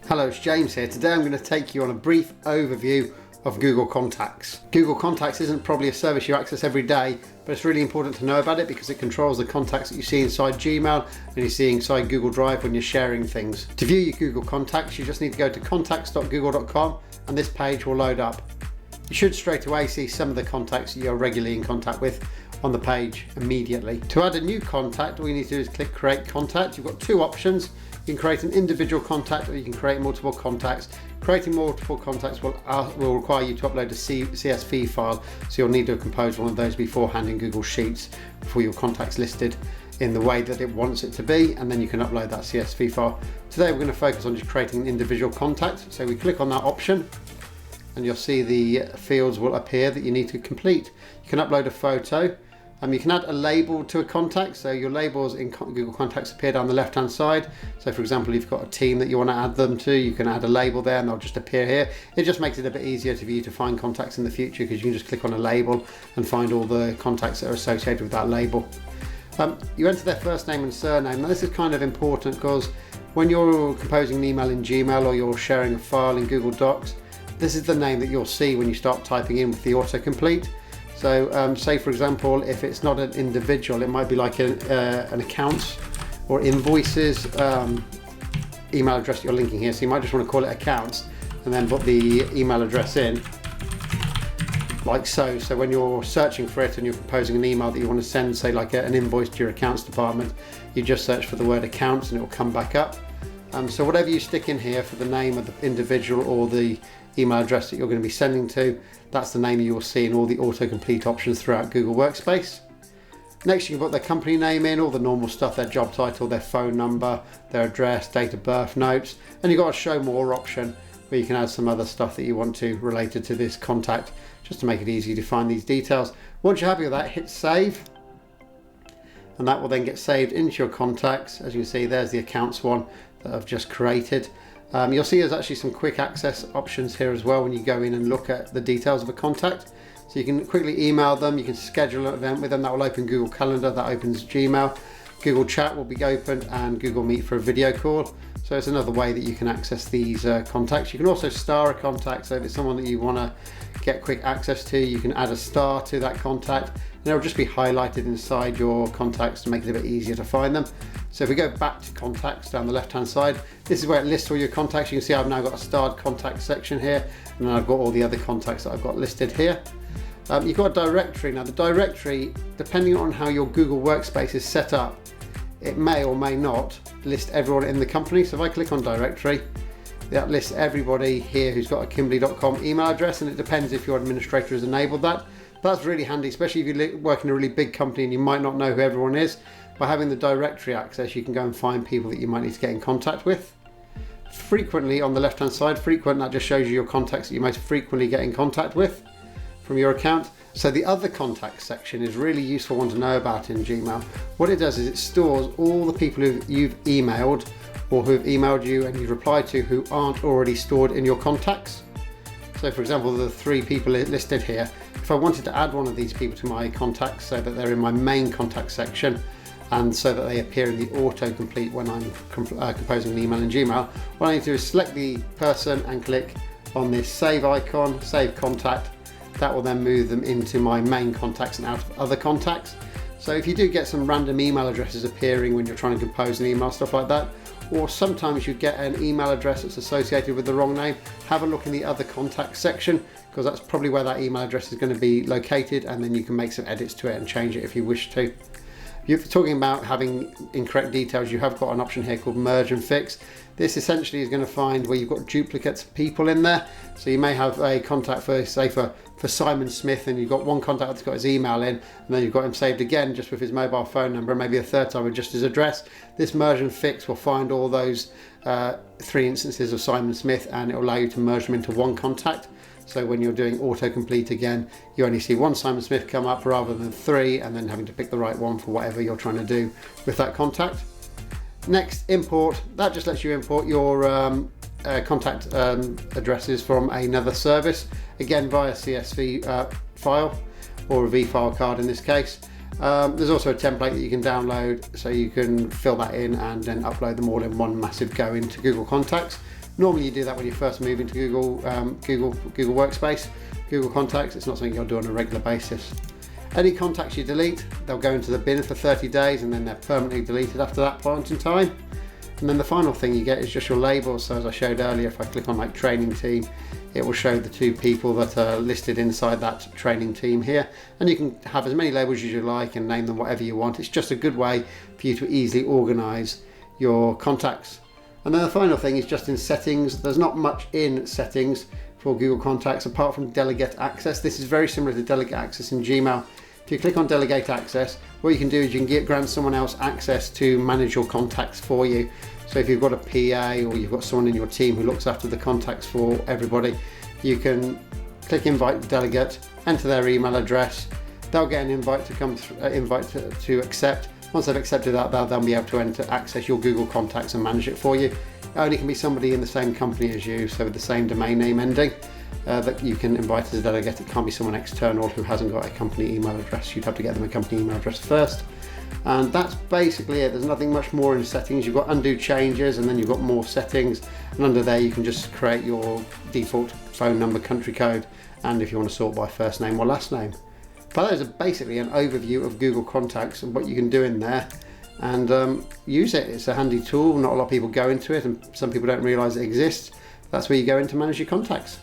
Hello, it's James here. Today I'm going to take you on a brief overview of Google Contacts. Google Contacts isn't probably a service you access every day, but it's really important to know about it because it controls the contacts that you see inside Gmail and you see inside Google Drive when you're sharing things. To view your Google Contacts, you just need to go to contacts.google.com and this page will load up. You should straight away see some of the contacts that you're regularly in contact with on the page immediately. To add a new contact, all you need to do is click Create Contact. You've got two options. You can create an individual contact or you can create multiple contacts. Creating multiple contacts will require you to upload a CSV file, so you'll need to compose one of those beforehand in Google Sheets before your contact's listed in the way that it wants it to be, and then you can upload that CSV file. Today we're going to focus on just creating an individual contact, so we click on that option and you'll see the fields will appear that you need to complete. You can upload a photo. You can add a label to a contact, so your labels in Google Contacts appear down the left hand side. So for example, if you've got a team that you want to add them to, you can add a label there and they'll just appear here. It just makes it a bit easier for you to find contacts in the future because you can just click on a label and find all the contacts that are associated with that label. You enter their first name and surname. Now this is kind of important because when you're composing an email in Gmail or you're sharing a file in Google Docs, this is the name that you'll see when you start typing in with the autocomplete. So say for example, if it's not an individual, it might be like an accounts or invoices email address you're linking here. So you might just want to call it accounts and then put the email address in like so. So when you're searching for it and you're composing an email that you want to send, say like an invoice to your accounts department, you just search for the word accounts and it will come back up. So whatever you stick in here for the name of the individual or the email address that you're going to be sending to, that's the name you will see in all the autocomplete options throughout Google Workspace. Next you can put their company name in, all the normal stuff, their job title, their phone number, their address, date of birth, notes, and you've got a show more option where you can add some other stuff that you want to related to this contact just to make it easy to find these details. Once you're happy with that, hit save and that will then get saved into your contacts. As you can see, there's the accounts one that I've just created. You'll see there's actually some quick access options here as well when you go in and look at the details of a contact. So you can quickly email them, you can schedule an event with them, that will open Google Calendar, that opens Gmail. Google Chat will be opened and Google Meet for a video call. So it's another way that you can access these contacts. You can also star a contact, so if it's someone that you want to get quick access to, you can add a star to that contact and it'll just be highlighted inside your contacts to make it a bit easier to find them. So if we go back to contacts down the left hand side, this is where it lists all your contacts. You can see I've now got a starred contact section here and then I've got all the other contacts that I've got listed here. You've got a directory. Now the directory, depending on how your Google Workspace is set up, it may or may not list everyone in the company. So if I click on directory, that lists everybody here who's got a kimbley.com email address, and it depends if your administrator has enabled that. That's really handy, especially if you work in a really big company and you might not know who everyone is. By having the directory access, you can go and find people that you might need to get in contact with. Frequently on the left hand side, frequent, that just shows you your contacts that you most frequently get in contact with from your account. So the other contacts section is really useful one to know about in Gmail. What it does is it stores all the people who you've emailed or who have emailed you and you've replied to who aren't already stored in your contacts. So for example, the 3 people listed here, if I wanted to add one of these people to my contacts so that they're in my main contact section and so that they appear in the autocomplete when I'm composing an email in Gmail, what I need to do is select the person and click on this save icon, save contact. That will then move them into my main contacts and out of other contacts. So if you do get some random email addresses appearing when you're trying to compose an email, stuff like that, or sometimes you get an email address that's associated with the wrong name, have a look in the other contact section because that's probably where that email address is going to be located, and then you can make some edits to it and change it if you wish to. If you're talking about having incorrect details, you have got an option here called merge and fix. This essentially is going to find where you've got duplicates of people in there. So you may have a contact for, say for Simon Smith, and you've got one contact that's got his email in, and then you've got him saved again just with his mobile phone number, and maybe a third time with just his address. This merge and fix will find all those 3 instances of Simon Smith and it will allow you to merge them into one contact. So when you're doing autocomplete again, you only see one Simon Smith come up rather than 3, and then having to pick the right one for whatever you're trying to do with that contact. Next, import. That just lets you import your contact addresses from another service, again via CSV file or a V-file card in this case. There's also a template that you can download so you can fill that in and then upload them all in one massive go into Google Contacts. Normally you do that when you first move into Google Workspace. Google Contacts, it's not something you'll do on a regular basis. Any contacts you delete, they'll go into the bin for 30 days and then they're permanently deleted after that point in time. And then the final thing you get is just your labels. So as I showed earlier, if I click on like training team, it will show the 2 people that are listed inside that training team here. And you can have as many labels as you like and name them whatever you want. It's just a good way for you to easily organize your contacts. And then the final thing is just in settings. There's not much in settings for Google Contacts apart from delegate access. This is very similar to delegate access in Gmail. If you click on delegate access, what you can do is you can grant someone else access to manage your contacts for you. So if you've got a PA or you've got someone in your team who looks after the contacts for everybody, you can click invite delegate, enter their email address. They'll get an invite to come through, to accept. Once they've accepted that, they'll be able to access your Google Contacts and manage it for you. It only can be somebody in the same company as you, so with the same domain name ending, that you can invite as a delegate. It can't be someone external who hasn't got a company email address. You'd have to get them a company email address first. And that's basically it. There's nothing much more in settings. You've got undo changes and then you've got more settings. And under there you can just create your default phone number, country code, and if you want to sort by first name or last name. But that is basically an overview of Google Contacts and what you can do in there. And use it. It's a handy tool. Not a lot of people go into it and some people don't realize it exists. That's where you go in to manage your contacts.